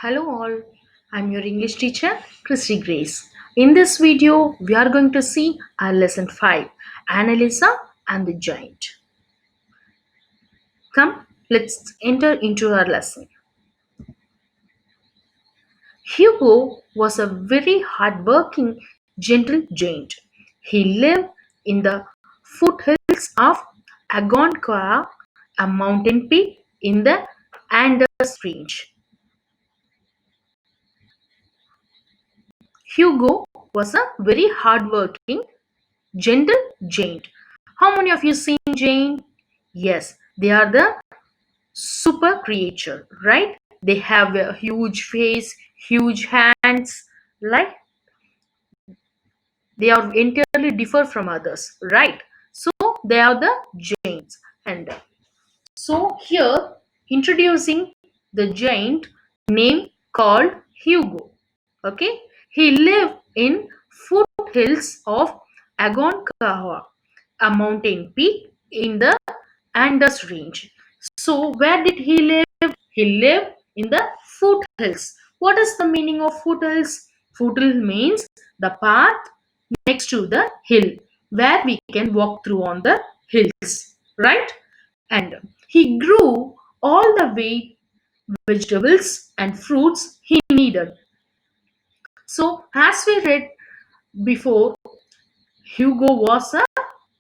Hello all, I'm your English teacher Christy Grace. In this video, we are going to see our lesson 5, Annalisa and the Giant. Come, let's enter into our lesson. Hugo was a very hardworking, gentle giant. He lived in the foothills of Agonquois, a mountain peak in the Andes range. Hugo was a very hardworking, gentle giant. How many of you seen giant? Yes, they are the super creature, right? They have a huge face, huge hands, like they are entirely differ from others, right? So they are the giants. And so here introducing the giant name called Hugo. Okay, he lived in foothills of Aconcagua, a mountain peak in the Andes range. So where did he live? He lived in the foothills. What is the meaning of foothills? Foothill means the path next to the hill where we can walk through on the hills, right? And he grew all the way vegetables and fruits he needed. So, as we read before, Hugo was a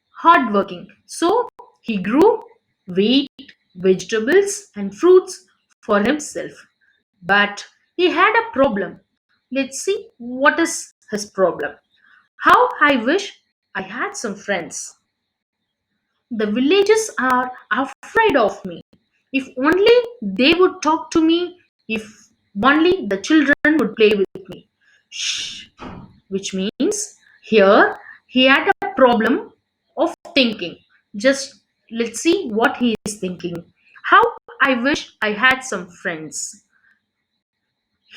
hardworking. So, he grew wheat, vegetables, and fruits for himself. But he had a problem. Let's see what is his problem. How I wish I had some friends. The villagers are afraid of me. If only they would talk to me, if only the children would play with me. Shh, which means here he had a problem of thinking. Just let's see what he is thinking. How I wish I had some friends.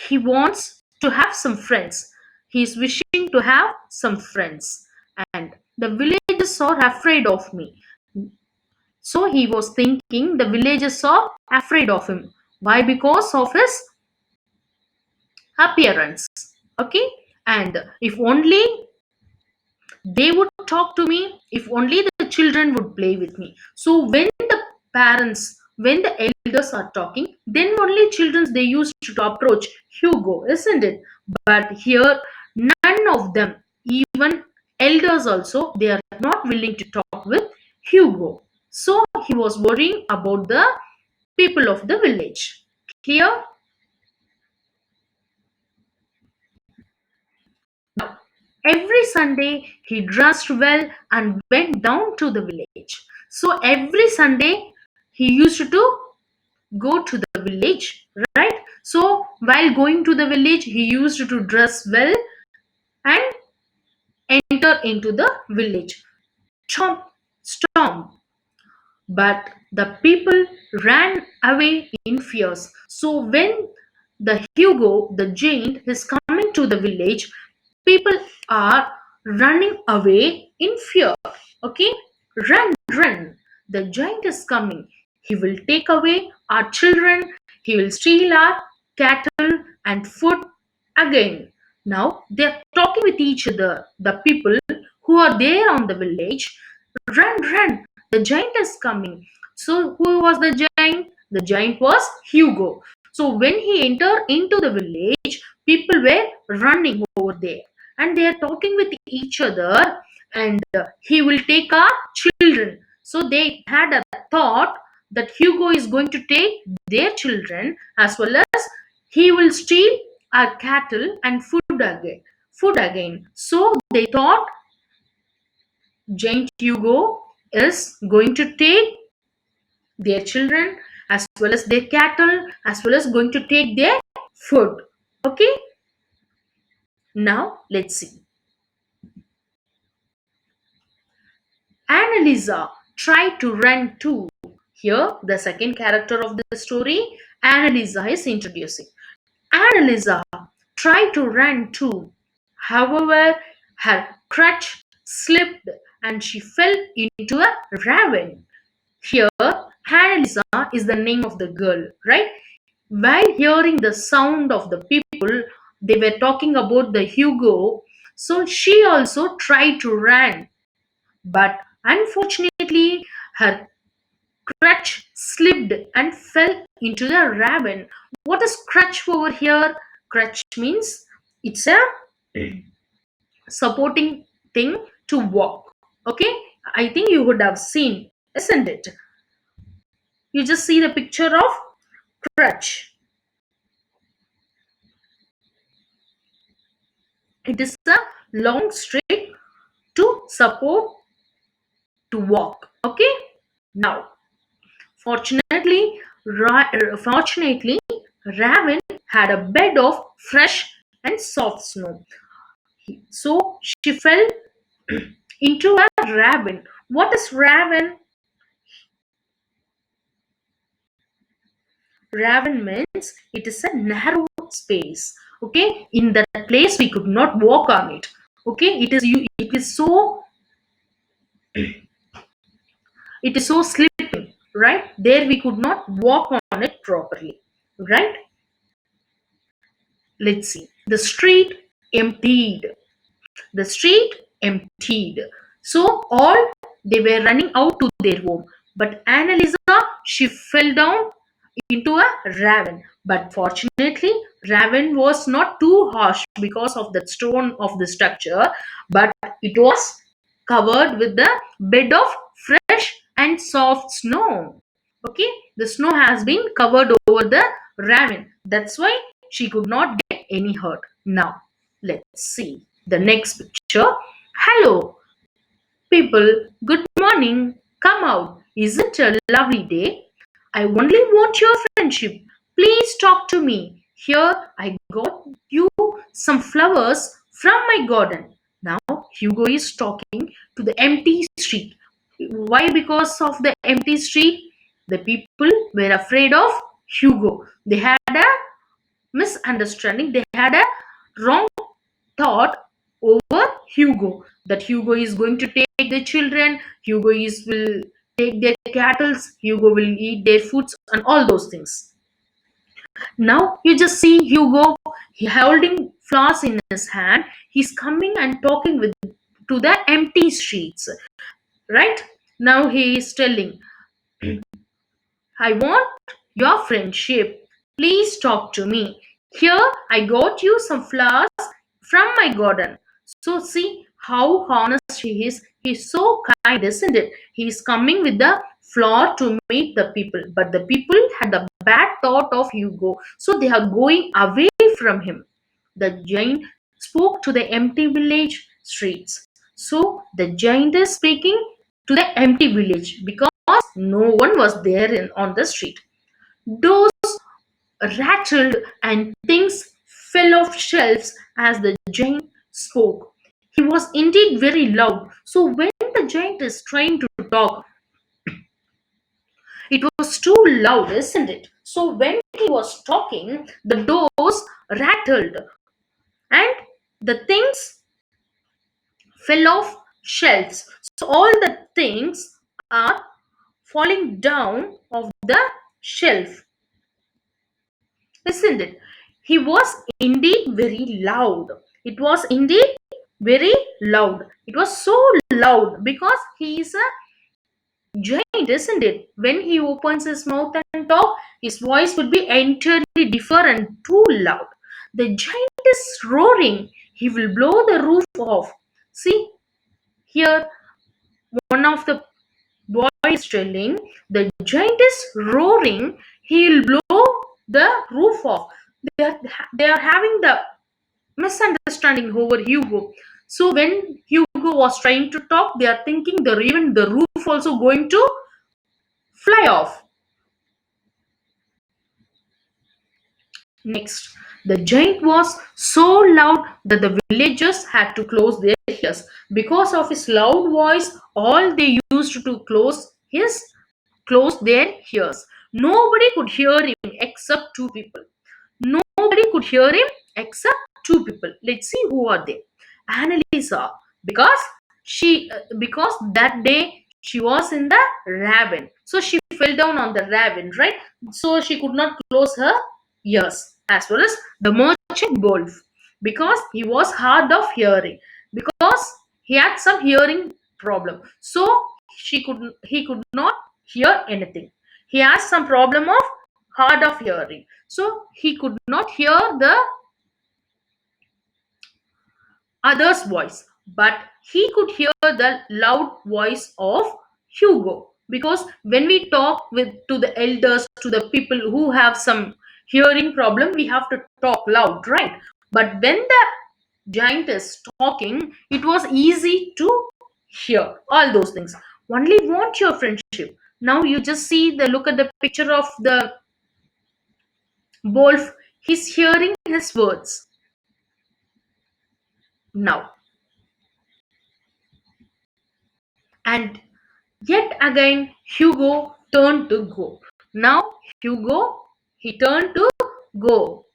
He wants to have some friends. He is wishing to have some friends. And the villagers are afraid of me. So he was thinking the villagers are afraid of him. Why? Because of his appearance. Okay? And if only they would talk to me, if only the children would play with me. So when the parents, when the elders are talking, then only children they used to approach Hugo, isn't it? But here, none of them, even elders also, they are not willing to talk with Hugo. So he was worrying about the people of the village. Clear? Every Sunday he dressed well and went down to the village. So every Sunday he used to go to the village, right? So while going to the village, he used to dress well and enter into the village. Chomp, stomp. But the people ran away in fears. So when the Hugo, the giant, is coming to the village, people are running away in fear. Okay, run, run. The giant is coming. He will take away our children. He will steal our cattle and food again. Now they're talking with each other. The people who are there on the village, run, run. The giant is coming. So who was the giant? The giant was Hugo. So when he entered into the village, people were running over there and they are talking with each other, and he will take our children. So they had a thought that Hugo is going to take their children as well as he will steal our cattle and food again. So they thought giant Hugo is going to take their children as well as their cattle as well as going to take their food. Okay, now let's see. Annalisa tried to run too. Here, the second character of the story, Annalisa is introducing. Annalisa tried to run too. However, her crutch slipped and she fell into a ravine. Here, Annalisa is the name of the girl, right? While hearing the sound of the people, they were talking about the Hugo. So she also tried to run, but unfortunately, her crutch slipped and fell into the ravine. What is crutch over here? Crutch means it's a supporting thing to walk. Okay, I think you would have seen, isn't it? You just see the picture of crutch. It is a long stick to support to walk. Okay, now fortunately, Raven had a bed of fresh and soft snow. So she fell into a ravine. What is ravine? Ravine means it is a narrow space. Okay, in that place we could not walk on it. Okay, it is so slipping, right? There we could not walk on it properly, right? Let's see. Emptied. The street emptied. So all they were running out to their home. But Annalisa, she fell down into a ravine. But fortunately, ravine was not too harsh because of the stone of the structure, but it was covered with the bed of fresh and soft snow. Okay, the snow has been covered over the ravine. That's why she could not get any hurt. Now, let's see the next picture. Hello, people. Good morning. Come out. Isn't it a lovely day? I only want your friendship. Please talk to me. Here, I got you some flowers from my garden. Now, Hugo is talking to the empty street. Why? Because of the empty street, the people were afraid of Hugo. They had a misunderstanding, they had a wrong thought over Hugo, that Hugo is going to take the children, Hugo is will take their cattle, Hugo will eat their foods, and all those things. Now you just see Hugo, he holding flowers in his hand. He's coming and talking with to the empty streets. Right now, he is telling, "I want your friendship. Please talk to me. Here, I got you some flowers from my garden." So, see how honest he is. He's so kind, isn't it? He's coming with the flower to meet the people, but the people had the bad thought of Hugo, so they are going away from him. The giant spoke to the empty village streets. So, the giant is speaking to the empty village because no one was there on the street. Doors rattled and things fell off shelves as the giant spoke. He was indeed very loud. So when the giant is trying to talk, it was too loud, isn't it? So when he was talking, the doors rattled and the things fell off shelves. So all the things are falling down of the shelf, isn't it? He was indeed very loud. It was indeed very loud. It was so loud because he is a giant, isn't it? When he opens his mouth and talk, his voice would be entirely different and too loud. The giant is roaring. He will blow the roof off. See here, one of the boy is telling, the giant is roaring. He'll blow the roof off. They are having the misunderstanding over Hugo. So when Hugo was trying to talk, they are thinking even the roof also going to fly off. Next, the giant was so loud that the villagers had to close their ears. Because of his loud voice, all they used to close their ears. Nobody could hear him except two people. Nobody could hear him except two people. Let's see who are they. Annalisa, because because that day she was in the ravine, so she fell down on the ravine, right? So she could not close her ears, as well as the merchant wolf, because he was hard of hearing, because he had some hearing problem. So he could not hear anything. He has some problem of hard of hearing. So he could not hear the other's voice, but he could hear the loud voice of Hugo. Because when we talk with to the elders, to the people who have some hearing problem, we have to talk loud, right? But when the giant is talking, it was easy to hear all those things. Only want your friendship. Now you just see the look at the picture of the wolf. He's hearing his words now. And yet again, Hugo turned to go. Now, Hugo, he turned to go.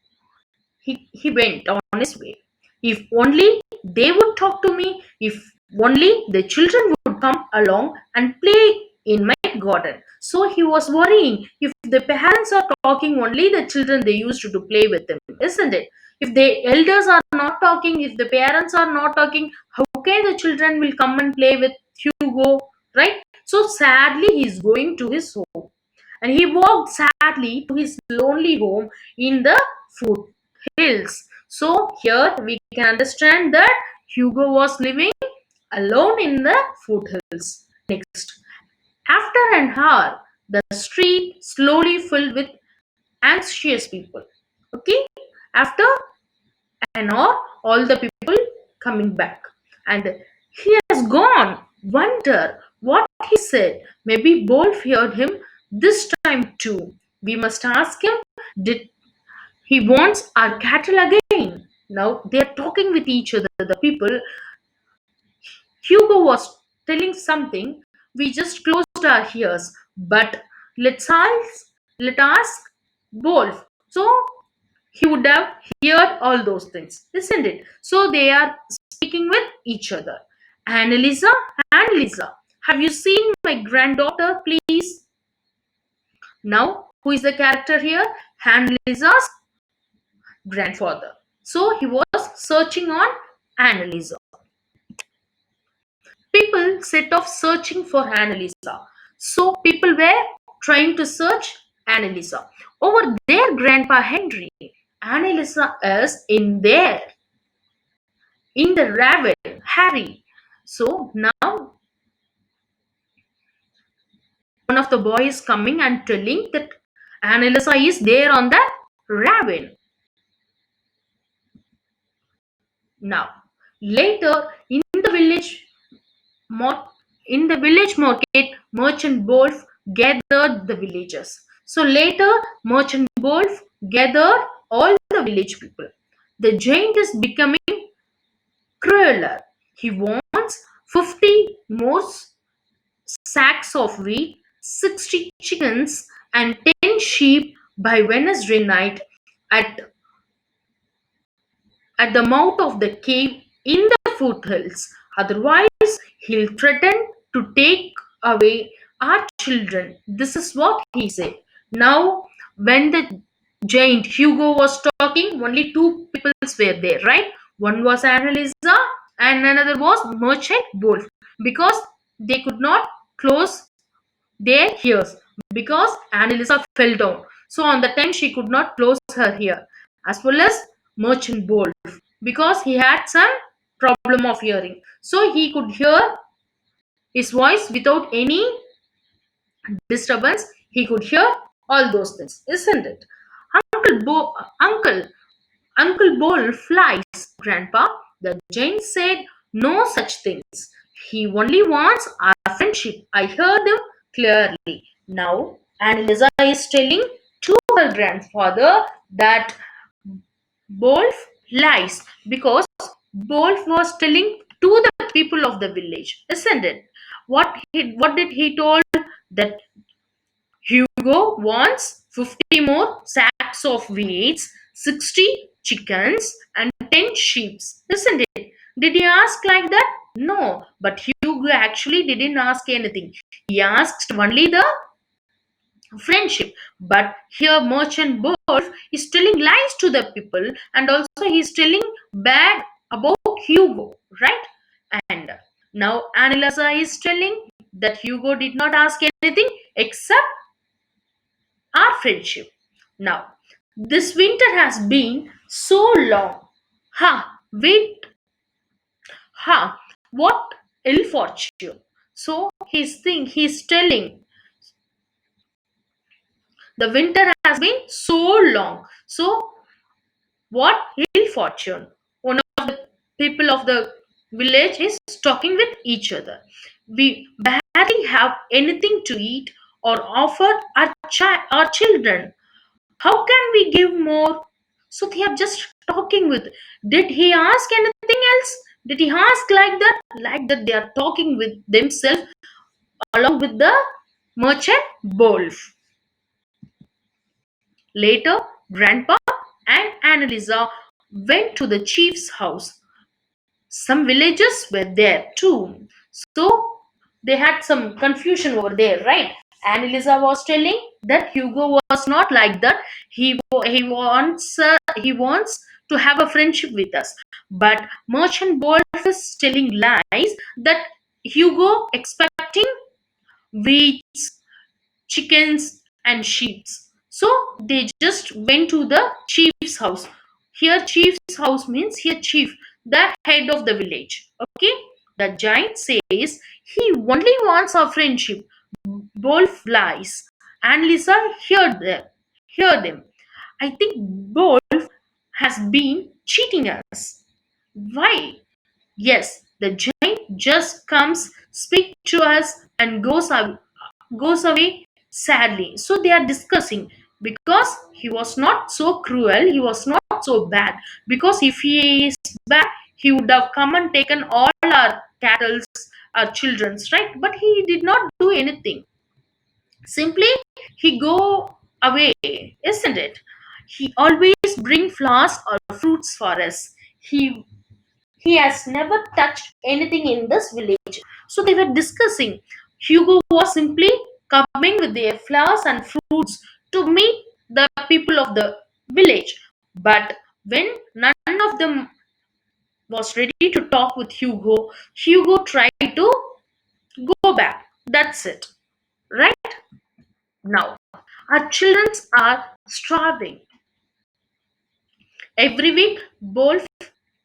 He went on his way. If only they would talk to me, if only the children would come along and play in my garden. So he was worrying, if the parents are talking, only the children they used to play with them, isn't it? If the elders are not talking, if the parents are not talking, how can the children will come and play with Hugo, right? So sadly, he's going to his home, and he walked sadly to his lonely home in the foothills. So here we can understand that Hugo was living alone in the foothills. Next, after an hour, the street slowly filled with anxious people. Okay, after an hour, all the people coming back, and he has gone. Wonder what he said. Maybe Wolf heard him this time too. We must ask him, did he wants our cattle again? Now they are talking with each other. The people, Hugo was telling something. We just closed our ears, but let's ask, let ask Wolf. So he would have heard all those things, isn't it? So they are speaking with each other. Annalisa, Annalisa, have you seen my granddaughter, please? Now, who is the character here? Annalisa's grandfather. So he was searching on Annalisa. People set off searching for Annalisa. So people were trying to search Annalisa. Over their grandpa Henry, Annalisa is in there, in the raven, Harry. So now one of the boys coming and telling that Annalisa is there on the raven. Now, later mar- in the village market, merchant Wolf gathered the villagers. So later, merchant Wolf gathered all the village people. The giant is becoming crueler. He wants 50 more sacks of wheat, 60 chickens, and 10 sheep by Wednesday night at, at the mouth of the cave in the foothills. Otherwise, he'll threaten to take away our children. This is what he said. Now, when the giant Hugo was talking, only two people were there, right? One was Annalisa and another was Merchant Wolf, because they could not close their ears, because Annalisa fell down. So on the time she could not close her ear, as well as Merchant Wolf, because he had some problem of hearing. So he could hear his voice without any disturbance. He could hear all those things, isn't it? Uncle Bo, Uncle Bull flies, Grandpa. The giant said no such things. He only wants our friendship. I heard him clearly. Now, Annalisa is telling to her grandfather that Wolf lies, because Wolf was telling to the people of the village, isn't it? What did he told? That Hugo wants 50 more sacks of wheat, 60 chickens, and 10 sheep, isn't it? Did he ask like that? No, but Hugo actually didn't ask anything. He asked only the friendship. But here merchant Wolf is telling lies to the people, and also he's telling bad about Hugo, right? And now Annalisa is telling that Hugo did not ask anything except our friendship. Now, this winter has been so long. Wait, what ill fortune. So he's telling the winter has been so long. So what ill fortune. One of the people of the village is talking with each other. We barely have anything to eat or offer our children. How can we give more? So they are just talking with. Did he ask anything else? Did he ask like that? Like that they are talking with themselves along with the merchant wolf. Later, Grandpa and Annalisa went to the chief's house. Some villagers were there too. So they had some confusion over there, right? Annalisa was telling that Hugo was not like that. He wants to have a friendship with us. But Merchant Wolf is telling lies that Hugo expecting wheats, chickens, and sheep. So they just went to the chief's house. Here, chief's house means here chief, the head of the village. Okay, the giant says he only wants our friendship. Wolf lies, and Lisa heard them. Hear them. I think Wolf has been cheating us. Why? Yes, the giant just comes, speak to us, and goes away sadly. So they are discussing because he was not so cruel, he was not so bad. Because if he is bad, he would have come and taken all our cattle, our children's, right? But he did not do anything. Simply he go away, isn't it? He always bring flowers or fruits for us. He has never touched anything in this village. So they were discussing. Hugo was simply coming with their flowers and fruits to meet the people of the village. But when none of them was ready to talk with Hugo, Hugo tried to go back. That's it. Right now, our children are starving. Every week, Wolf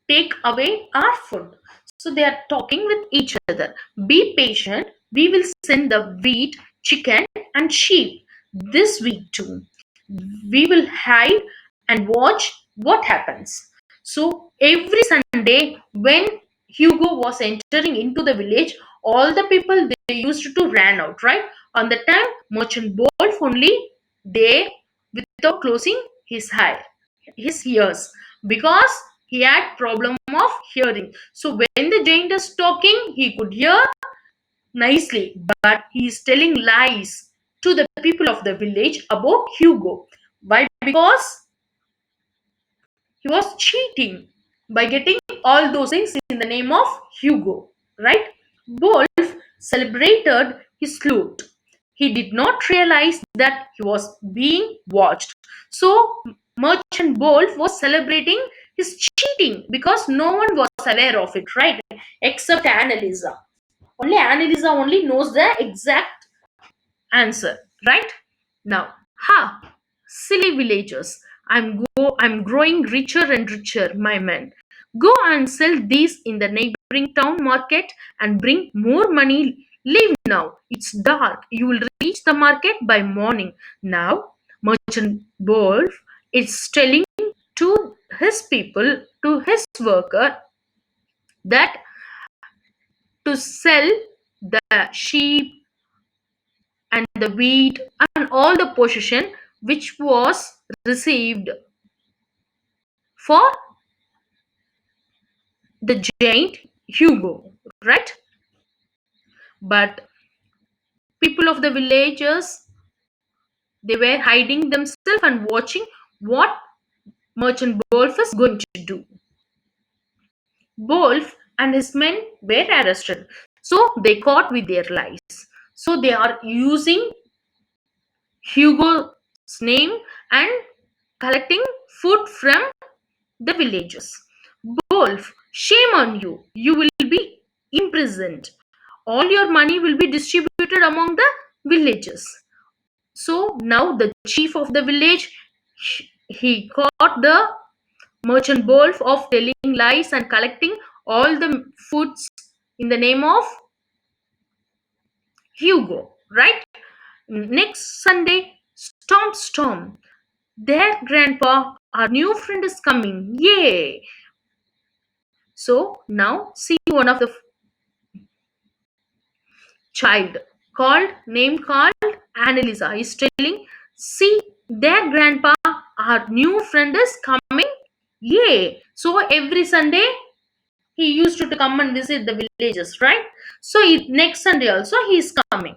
take away our food. So they are talking with each other. Be patient. We will send the wheat, chicken, and sheep this week too. We will hide and watch what happens. So every Sunday, when Hugo was entering into the village, all the people they used to ran out, right? On the time, Merchant Wolf only they without closing his ears, because he had problem of hearing. So when the giant is talking, he could hear nicely, but he is telling lies to the people of the village about Hugo. Why? Because he was cheating by getting all those things in the name of Hugo, right? Wolf celebrated his loot. He did not realize that he was being watched. So, Merchant Wolf was celebrating his cheating because no one was aware of it, right? Except Annalisa. Only Annalisa only knows the exact answer, right? Now, silly villagers. I'm growing richer and richer, my man. Go and sell these in the neighboring town market and bring more money. Leave now. It's dark. You will reach the market by morning. Now, Merchant Wolf is telling to his people, to his worker, that to sell the sheep and the wheat and all the possession which was received for the giant Hugo, right? But people of the villages they were hiding themselves and watching what Merchant Wolf is going to do. Wolf and his men were arrested, so they caught with their lies. So they are using Hugo's name and collecting food from the villagers. Wolf, shame on you. You will be imprisoned. All your money will be distributed among the villagers. So now the chief of the village, he caught the merchant Wolf of telling lies and collecting all the foods in the name of Hugo, right? Next Sunday, storm. Their grandpa, our new friend is coming. Yay! So now see one of the child called Annalisa is telling, see their grandpa, our new friend is coming. Yay! So every Sunday he used to come and visit the villages, right? So next Sunday also he is coming.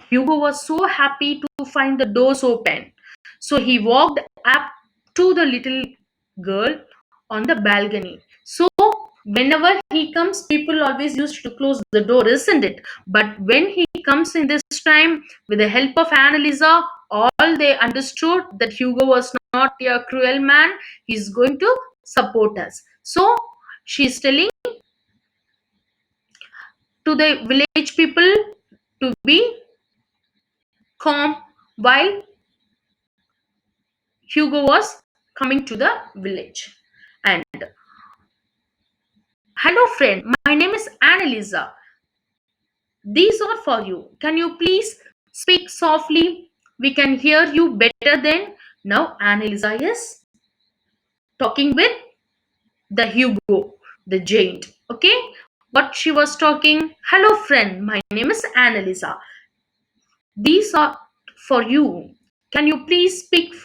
Hugo was so happy to find the doors open. So he walked up to the little girl on the balcony. So whenever he comes, people always used to close the door, isn't it? But when he comes in this time, with the help of Annalisa, all they understood that Hugo was not a cruel man. He's going to support us. So she's telling to the village people to be calm while Hugo was coming to the village. And hello, friend, my name is Annalisa. These are for you. Can you please speak softly? We can hear you better than now. Annalisa is talking with the Hugo, the giant. Okay, what she was talking. Hello, friend, my name is Annalisa. These are for you. Can you please speak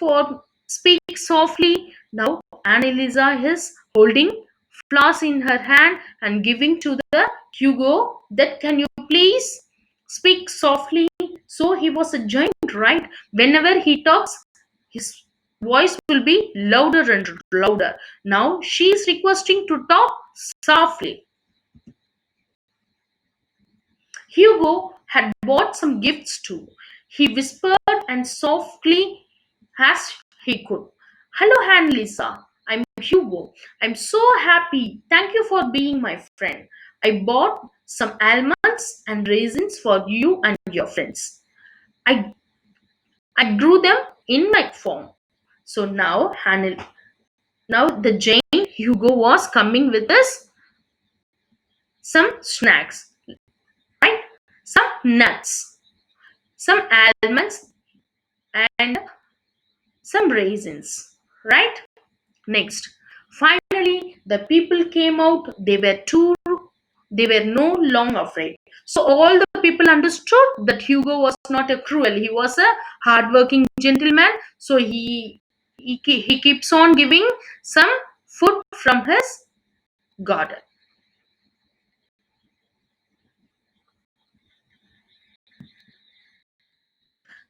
softly? Now Annalisa is holding flowers in her hand and giving to the Hugo that can you please speak softly? So he was a giant, right? Whenever he talks, his voice will be louder and louder. Now she is requesting to talk softly. Hugo had bought some gifts too. He whispered and softly as he could. Hello, Annalisa. I'm Hugo. I'm so happy. Thank you for being my friend. I bought some almonds and raisins for you and your friends. I, I grew them in my farm. So now the giant Hugo was coming with us some snacks, right? Some nuts, some almonds, and some raisins, right? Next, finally, the people came out. They were no longer afraid. So all the people understood that Hugo was not a cruel. He was a hardworking gentleman. So he keeps on giving some food from his garden.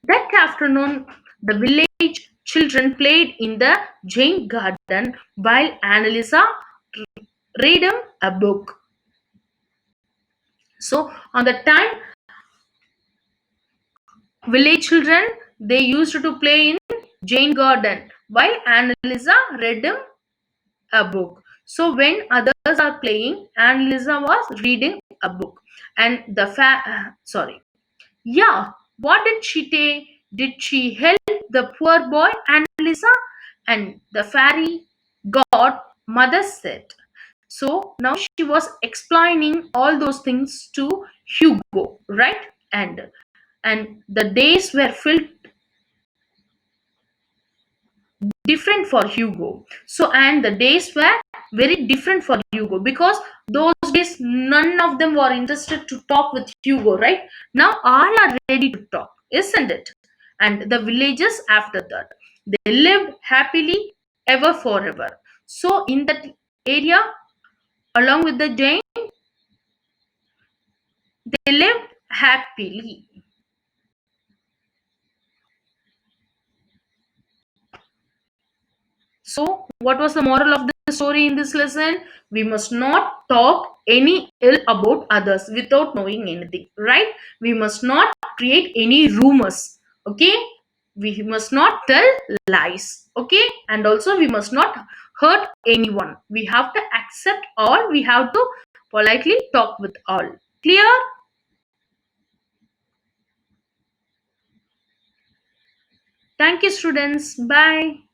That afternoon, the village children played in the giant garden while Annalisa read him a book. So on the time, village children they used to play in Jane Garden while Annalisa read him a book. So when others are playing, Annalisa was reading a book. And sorry, yeah, what did she say? Did she help the poor boy, Annalisa? And the fairy god mother said. So now she was explaining all those things to Hugo, right? And the days were filled different for Hugo. So and the days were very different for Hugo because those days none of them were interested to talk with Hugo, right? Now all are ready to talk, isn't it? And the villagers after that they lived happily ever forever. So in that area, along with the Jane, they lived happily. So what was the moral of the story in this lesson? We must not talk any ill about others without knowing anything, right? We must not create any rumors, okay? We must not tell lies, okay? And also we must not hurt anyone. We have to accept all, we have to politely talk with all. Clear? Thank you, students. Bye.